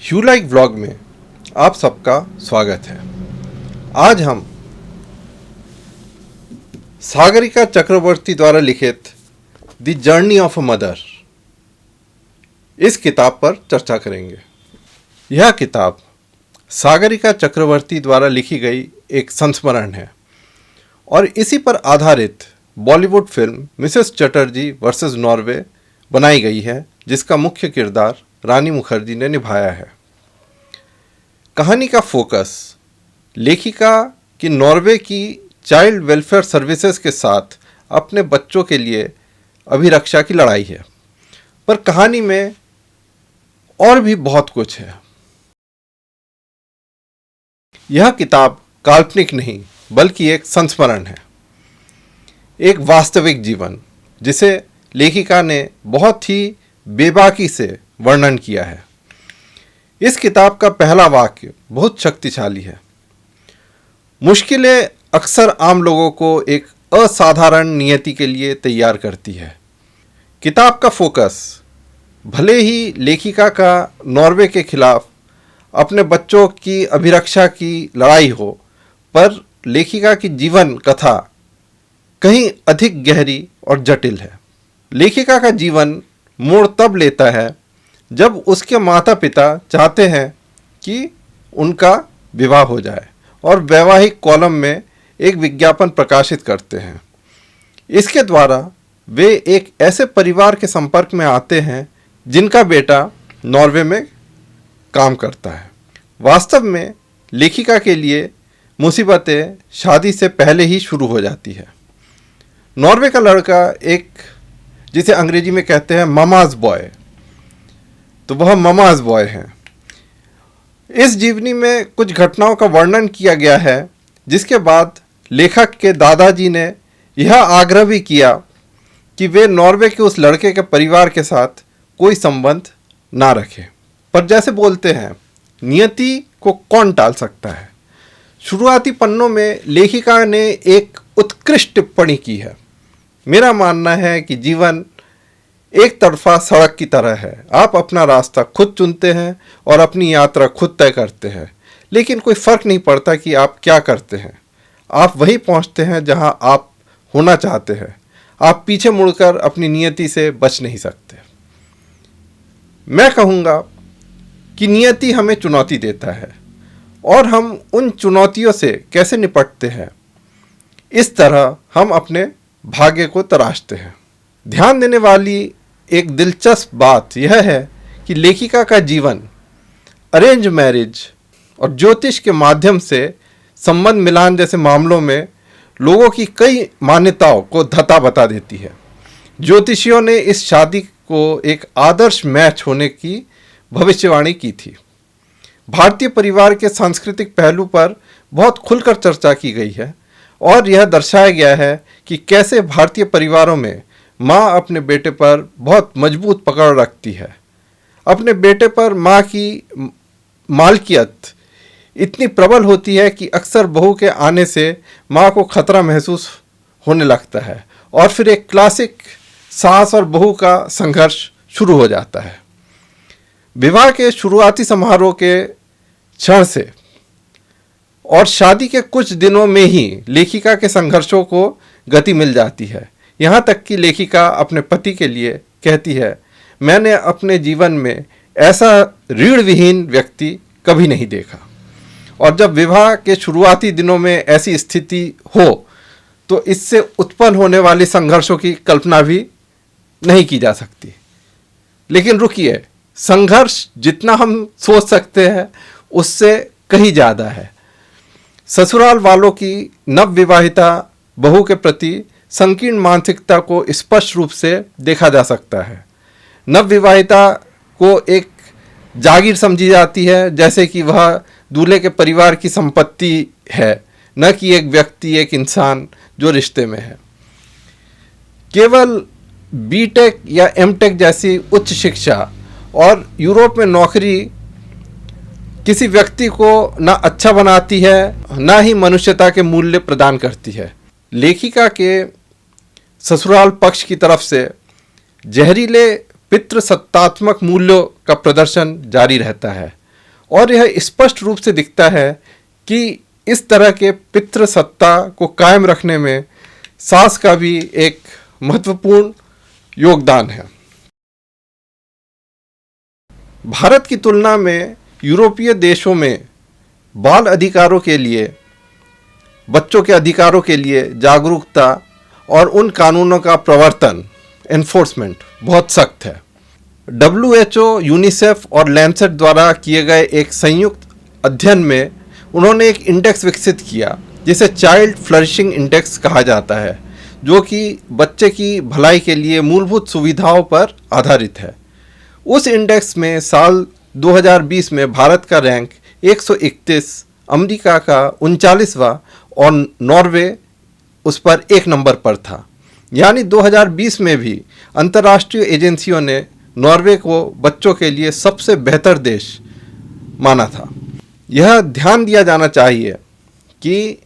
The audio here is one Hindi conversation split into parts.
यू लाइक व्लॉग में आप सबका स्वागत है। आज हम सागरिका चक्रवर्ती द्वारा लिखित the journey of a mother इस किताब पर चर्चा करेंगे। यह किताब सागरिका चक्रवर्ती द्वारा लिखी गई एक संस्मरण है और इसी पर आधारित Bollywood film Mrs Chatterjee versus Norway बनाई गई है, जिसका मुख्य किरदार रानी मुखर्जी ने निभाया है। कहानी का फोकस लेखिका की नॉर्वे की चाइल्ड वेलफेयर सर्विसेज के साथ अपने बच्चों के लिए अभिरक्षा की लड़ाई है, पर कहानी में और भी बहुत कुछ है। यह किताब काल्पनिक नहीं बल्कि एक संस्मरण है, एक वास्तविक जीवन जिसे लेखिका ने बहुत ही बेबाकी से वर्णन किया है। इस किताब का पहला वाक्य बहुत शक्तिशाली है। मुश्किलें अक्सर आम लोगों को एक असाधारण नियति के लिए तैयार करती है। किताब का फोकस भले ही लेखिका का नॉर्वे के खिलाफ अपने बच्चों की अभिरक्षा की लड़ाई हो, पर लेखिका की जीवन कथा कहीं अधिक गहरी और जटिल है। लेखिका का जीवन मोड़ तब लेता है जब उसके माता पिता चाहते हैं कि उनका विवाह हो जाए और वैवाहिक कॉलम में एक विज्ञापन प्रकाशित करते हैं। इसके द्वारा वे एक ऐसे परिवार के संपर्क में आते हैं जिनका बेटा नॉर्वे में काम करता है। वास्तव में लेखिका के लिए मुसीबतें शादी से पहले ही शुरू हो जाती है। नॉर्वे का लड़का एक जिसे अंग्रेजी में कहते हैं ममाज बॉय, तो वह ममाज बॉय हैं। इस जीवनी में कुछ घटनाओं का वर्णन किया गया है, जिसके बाद लेखक के दादाजी ने यह आग्रह भी किया कि वे नॉर्वे के उस लड़के के परिवार के साथ कोई संबंध ना रखें। पर जैसे बोलते हैं, नियति को कौन टाल सकता है। शुरुआती पन्नों में लेखिका ने एक उत्कृष्ट टिप्पणी की है। मेरा मानना है कि जीवन एक तरफा सड़क की तरह है। आप अपना रास्ता खुद चुनते हैं और अपनी यात्रा खुद तय करते हैं, लेकिन कोई फर्क नहीं पड़ता कि आप क्या करते हैं। आप वहीं पहुंचते हैं जहां आप होना चाहते हैं। आप पीछे मुड़कर अपनी नियति से बच नहीं सकते। मैं कहूँगा कि नियति हमें चुनौती देता है और हम उन चुनौतियों से कैसे निपटते हैं, इस तरह हम अपने भाग्य को तराशते हैं। ध्यान देने वाली एक दिलचस्प बात यह है कि लेखिका का जीवन अरेंज मैरिज और ज्योतिष के माध्यम से संबंध मिलान जैसे मामलों में लोगों की कई मान्यताओं को धता बता देती है। ज्योतिषियों ने इस शादी को एक आदर्श मैच होने की भविष्यवाणी की थी। भारतीय परिवार के सांस्कृतिक पहलू पर बहुत खुलकर चर्चा की गई है और यह दर्शाया गया है कि कैसे भारतीय परिवारों में माँ अपने बेटे पर बहुत मजबूत पकड़ रखती है। अपने बेटे पर माँ की मालकियत इतनी प्रबल होती है कि अक्सर बहू के आने से माँ को खतरा महसूस होने लगता है और फिर एक क्लासिक सास और बहू का संघर्ष शुरू हो जाता है। विवाह के शुरुआती समारोह के क्षण से और शादी के कुछ दिनों में ही लेखिका के संघर्षों को गति मिल जाती है। यहाँ तक कि लेखिका अपने पति के लिए कहती है, मैंने अपने जीवन में ऐसा ऋण विहीन व्यक्ति कभी नहीं देखा। और जब विवाह के शुरुआती दिनों में ऐसी स्थिति हो तो इससे उत्पन्न होने वाले संघर्षों की कल्पना भी नहीं की जा सकती। लेकिन रुकिए, संघर्ष जितना हम सोच सकते हैं उससे कहीं ज़्यादा है। ससुराल वालों की नवविवाहिता बहू के प्रति संकीर्ण मानसिकता को स्पष्ट रूप से देखा जा सकता है। नवविवाहिता को एक जागीर समझी जाती है, जैसे कि वह दूल्हे के परिवार की संपत्ति है, न कि एक व्यक्ति, एक इंसान जो रिश्ते में है। केवल बीटेक या एमटेक जैसी उच्च शिक्षा और यूरोप में नौकरी किसी व्यक्ति को ना अच्छा बनाती है, ना ही मनुष्यता के मूल्य प्रदान करती है। लेखिका के ससुराल पक्ष की तरफ से जहरीले पितृसत्तात्मक मूल्यों का प्रदर्शन जारी रहता है। और यह स्पष्ट रूप से दिखता है कि इस तरह के पितृसत्ता को कायम रखने में सास का भी एक महत्वपूर्ण योगदान है। भारत की तुलना में यूरोपीय देशों में बाल अधिकारों के लिए, बच्चों के अधिकारों के लिए जागरूकता और उन कानूनों का प्रवर्तन, एनफोर्समेंट बहुत सख्त है। WHO, यूनिसेफ और लैंसेट द्वारा किए गए एक संयुक्त अध्ययन में उन्होंने एक इंडेक्स विकसित किया जिसे चाइल्ड फ्लरिशिंग इंडेक्स कहा जाता है, जो कि बच्चे की भलाई के लिए मूलभूत सुविधाओं पर आधारित है। उस इंडेक्स में साल 2020 में भारत का रैंक 131, अमेरिका का 39वां और नॉर्वे उस पर 1 नंबर पर था। यानी 2020 में भी अंतर्राष्ट्रीय एजेंसियों ने नॉर्वे को बच्चों के लिए सबसे बेहतर देश माना था। यह ध्यान दिया जाना चाहिए कि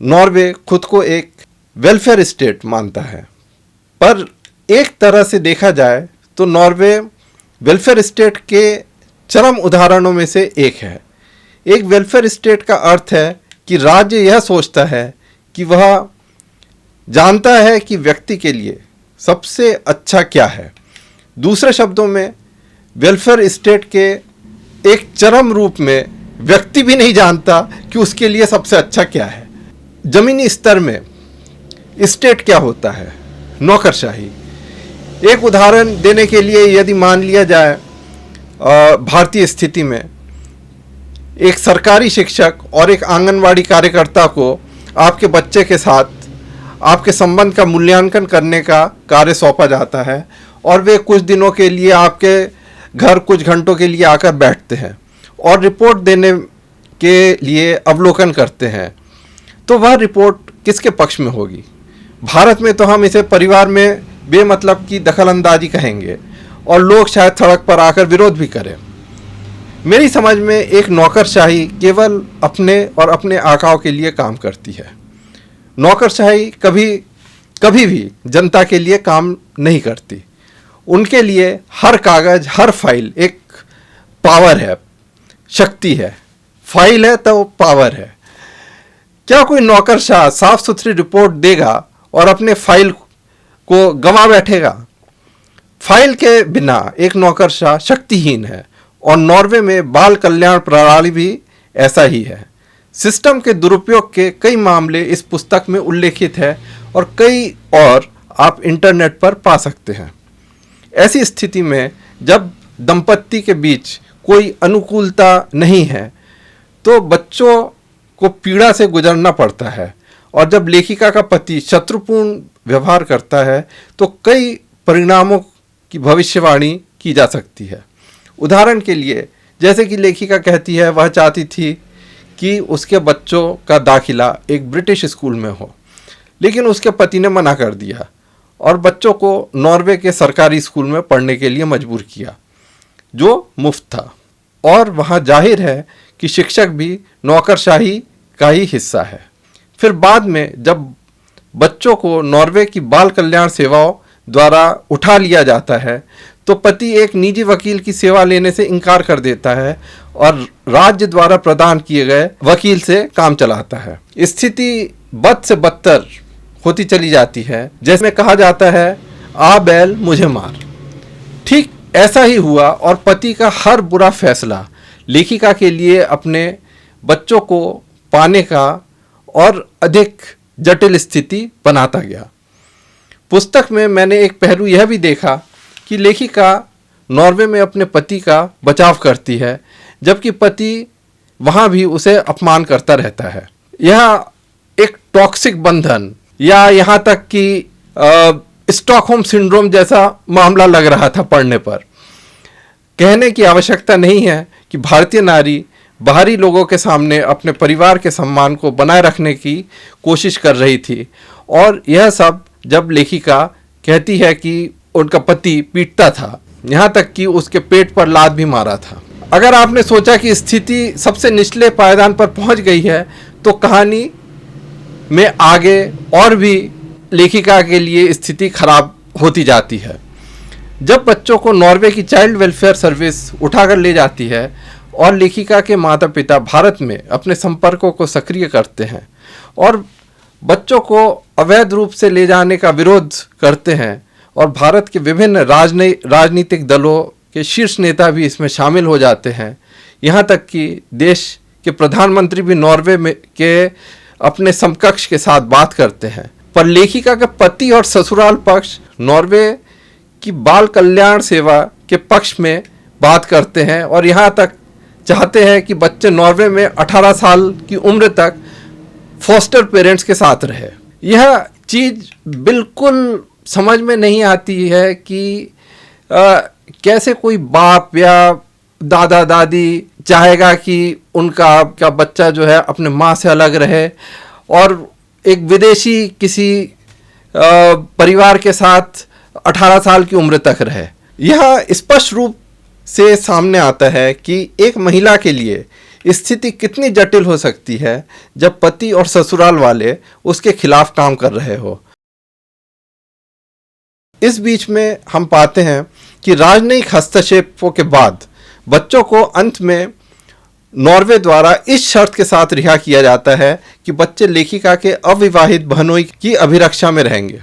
नॉर्वे खुद को एक वेलफेयर स्टेट मानता है, पर एक तरह से देखा जाए तो नॉर्वे वेलफेयर स्टेट के चरम उदाहरणों में से एक है। एक वेलफेयर स्टेट का अर्थ है कि राज्य यह सोचता है कि वह जानता है कि व्यक्ति के लिए सबसे अच्छा क्या है। दूसरे शब्दों में, वेलफेयर स्टेट के एक चरम रूप में व्यक्ति भी नहीं जानता कि उसके लिए सबसे अच्छा क्या है। जमीनी स्तर में स्टेट क्या होता है? नौकरशाही। एक उदाहरण देने के लिए यदि मान लिया जाए भारतीय स्थिति में एक सरकारी शिक्षक और एक आंगनवाड़ी कार्यकर्ता को आपके बच्चे के साथ आपके संबंध का मूल्यांकन करने का कार्य सौंपा जाता है और वे कुछ दिनों के लिए आपके घर कुछ घंटों के लिए आकर बैठते हैं और रिपोर्ट देने के लिए अवलोकन करते हैं, तो वह रिपोर्ट किसके पक्ष में होगी? भारत में तो हम इसे परिवार में बेमतलब की दखलंदाजी कहेंगे और लोग शायद सड़क पर आकर विरोध भी करें। मेरी समझ में एक नौकरशाही केवल अपने और अपने आकाओं के लिए काम करती है। नौकरशाही कभी भी जनता के लिए काम नहीं करती। उनके लिए हर कागज, हर फाइल एक पावर है, शक्ति है। फाइल है तो पावर है। क्या कोई नौकरशाह साफ सुथरी रिपोर्ट देगा और अपने फाइल को गंवा बैठेगा? फाइल के बिना एक नौकरशाह शक्तिहीन है और नॉर्वे में बाल कल्याण प्रणाली भी ऐसा ही है। सिस्टम के दुरुपयोग के कई मामले इस पुस्तक में उल्लेखित है और कई और आप इंटरनेट पर पा सकते हैं। ऐसी स्थिति में जब दंपत्ति के बीच कोई अनुकूलता नहीं है तो बच्चों को पीड़ा से गुजरना पड़ता है, और जब लेखिका का पति शत्रुपूर्ण व्यवहार करता है तो कई परिणामों की भविष्यवाणी की जा सकती है। उदाहरण के लिए, जैसे कि लेखिका कहती है वह चाहती थी कि उसके बच्चों का दाखिला एक ब्रिटिश स्कूल में हो, लेकिन उसके पति ने मना कर दिया और बच्चों को नॉर्वे के सरकारी स्कूल में पढ़ने के लिए मजबूर किया, जो मुफ्त था। और वहाँ जाहिर है कि शिक्षक भी नौकरशाही का ही हिस्सा है। फिर बाद में जब बच्चों को नॉर्वे की बाल कल्याण सेवाओं द्वारा उठा लिया जाता है तो पति एक निजी वकील की सेवा लेने से इनकार कर देता है और राज्य द्वारा प्रदान किए गए वकील से काम चलाता है। स्थिति बद से बदतर होती चली जाती है। जैसे कहा जाता है, आ बैल मुझे मार। ठीक ऐसा ही हुआ और पति का हर बुरा फैसला लेखिका के लिए अपने बच्चों को पाने का और अधिक जटिल स्थिति बनाता गया। पुस्तक में मैंने एक पहलू यह भी देखा कि लेखिका नॉर्वे में अपने पति का बचाव करती है, जबकि पति वहाँ भी उसे अपमान करता रहता है। यह एक टॉक्सिक बंधन या यहाँ तक कि स्टॉकहोम सिंड्रोम जैसा मामला लग रहा था पढ़ने पर। कहने की आवश्यकता नहीं है कि भारतीय नारी बाहरी लोगों के सामने अपने परिवार के सम्मान को बनाए रखने की कोशिश कर रही थी, और यह सब जब लेखिका कहती है कि उनका पति पीटता था, यहाँ तक कि उसके पेट पर लात भी मारा था। अगर आपने सोचा कि स्थिति सबसे निचले पायदान पर पहुँच गई है तो कहानी में आगे और भी लेखिका के लिए स्थिति खराब होती जाती है। जब बच्चों को नॉर्वे की चाइल्ड वेलफेयर सर्विस उठाकर ले जाती है और लेखिका के माता पिता भारत में अपने संपर्कों को सक्रिय करते हैं और बच्चों को अवैध रूप से ले जाने का विरोध करते हैं और भारत के विभिन्न राजनीतिक दलों के शीर्ष नेता भी इसमें शामिल हो जाते हैं। यहाँ तक कि देश के प्रधानमंत्री भी नॉर्वे में के अपने समकक्ष के साथ बात करते हैं। पर लेखिका का पति और ससुराल पक्ष नॉर्वे की बाल कल्याण सेवा के पक्ष में बात करते हैं और यहाँ तक चाहते हैं कि बच्चे नॉर्वे में 18 साल की उम्र तक फॉस्टर पेरेंट्स के साथ रहे। यह चीज़ बिल्कुल समझ में नहीं आती है कि कैसे कोई बाप या दादा दादी चाहेगा कि उनका बच्चा जो है अपने माँ से अलग रहे और एक विदेशी किसी परिवार के साथ 18 साल की उम्र तक रहे। यह स्पष्ट रूप से सामने आता है कि एक महिला के लिए स्थिति कितनी जटिल हो सकती है जब पति और ससुराल वाले उसके खिलाफ काम कर रहे हो। इस बीच में हम पाते हैं कि राजनयिक हस्तक्षेपों के बाद बच्चों को अंत में नॉर्वे द्वारा इस शर्त के साथ रिहा किया जाता है कि बच्चे लेखिका के अविवाहित बहनोई की अभिरक्षा में रहेंगे।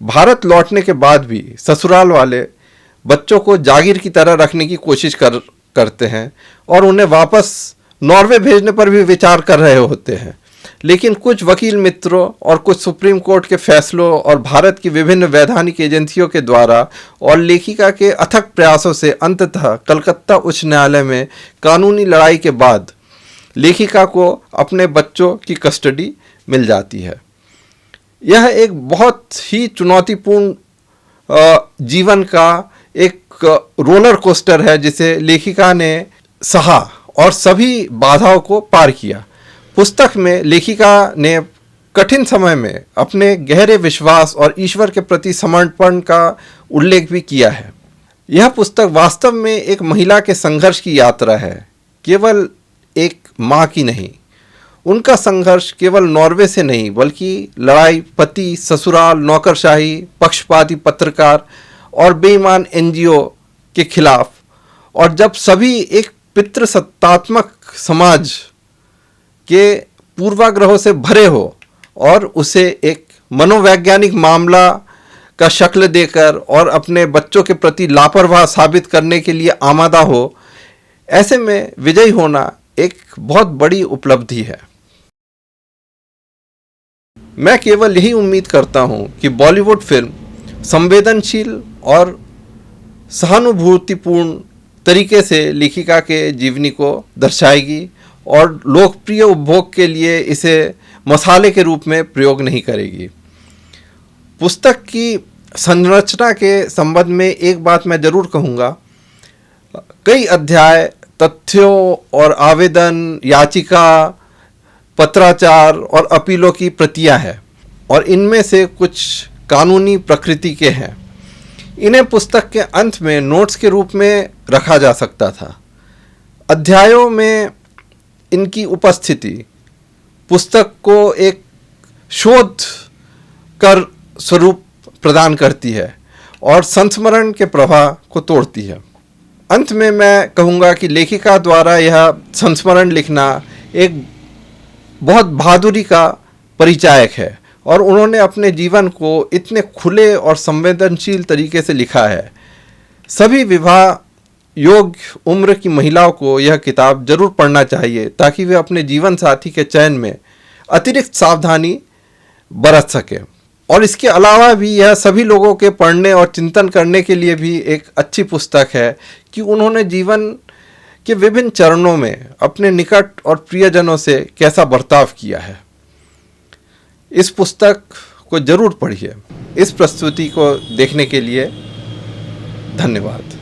भारत लौटने के बाद भी ससुराल वाले बच्चों को जागीर की तरह रखने की कोशिश करते हैं और उन्हें वापस नॉर्वे भेजने पर भी विचार कर रहे होते हैं। लेकिन कुछ वकील मित्रों और कुछ सुप्रीम कोर्ट के फैसलों और भारत की विभिन्न वैधानिक एजेंसियों के द्वारा और लेखिका के अथक प्रयासों से अंततः कलकत्ता उच्च न्यायालय में कानूनी लड़ाई के बाद लेखिका को अपने बच्चों की कस्टडी मिल जाती है। यह एक बहुत ही चुनौतीपूर्ण जीवन का एक रोलर कोस्टर है जिसे लेखिका ने सहा और सभी बाधाओं को पार किया। पुस्तक में लेखिका ने कठिन समय में अपने गहरे विश्वास और ईश्वर के प्रति समर्पण का उल्लेख भी किया है। यह पुस्तक वास्तव में एक महिला के संघर्ष की यात्रा है, केवल एक माँ की नहीं। उनका संघर्ष केवल नॉर्वे से नहीं बल्कि लड़ाई पति, ससुराल, नौकरशाही, पक्षपाती पत्रकार और बेईमान एनजीओ के खिलाफ, और जब सभी एक पितृसत्तात्मक समाज के पूर्वाग्रहों से भरे हो और उसे एक मनोवैज्ञानिक मामला का शक्ल देकर और अपने बच्चों के प्रति लापरवाह साबित करने के लिए आमादा हो, ऐसे में विजयी होना एक बहुत बड़ी उपलब्धि है। मैं केवल यही उम्मीद करता हूं कि बॉलीवुड फिल्म संवेदनशील और सहानुभूतिपूर्ण तरीके से लेखिका के जीवनी को दर्शाएगी और लोकप्रिय उपभोग के लिए इसे मसाले के रूप में प्रयोग नहीं करेगी। पुस्तक की संरचना के संबंध में एक बात मैं ज़रूर कहूँगा। कई अध्याय तथ्यों और आवेदन, याचिका, पत्राचार और अपीलों की प्रतियां हैं और इनमें से कुछ कानूनी प्रकृति के हैं। इन्हें पुस्तक के अंत में नोट्स के रूप में रखा जा सकता था। अध्यायों में इनकी उपस्थिति पुस्तक को एक शोध कर स्वरूप प्रदान करती है और संस्मरण के प्रवाह को तोड़ती है। अंत में मैं कहूँगा कि लेखिका द्वारा यह संस्मरण लिखना एक बहुत बहादुरी का परिचायक है और उन्होंने अपने जीवन को इतने खुले और संवेदनशील तरीके से लिखा है। सभी विवाह योग्य उम्र की महिलाओं को यह किताब जरूर पढ़ना चाहिए ताकि वे अपने जीवन साथी के चयन में अतिरिक्त सावधानी बरत सके। और इसके अलावा भी यह सभी लोगों के पढ़ने और चिंतन करने के लिए भी एक अच्छी पुस्तक है कि उन्होंने जीवन के विभिन्न चरणों में अपने निकट और प्रियजनों से कैसा बर्ताव किया है। इस पुस्तक को जरूर पढ़िए। इस प्रस्तुति को देखने के लिए धन्यवाद।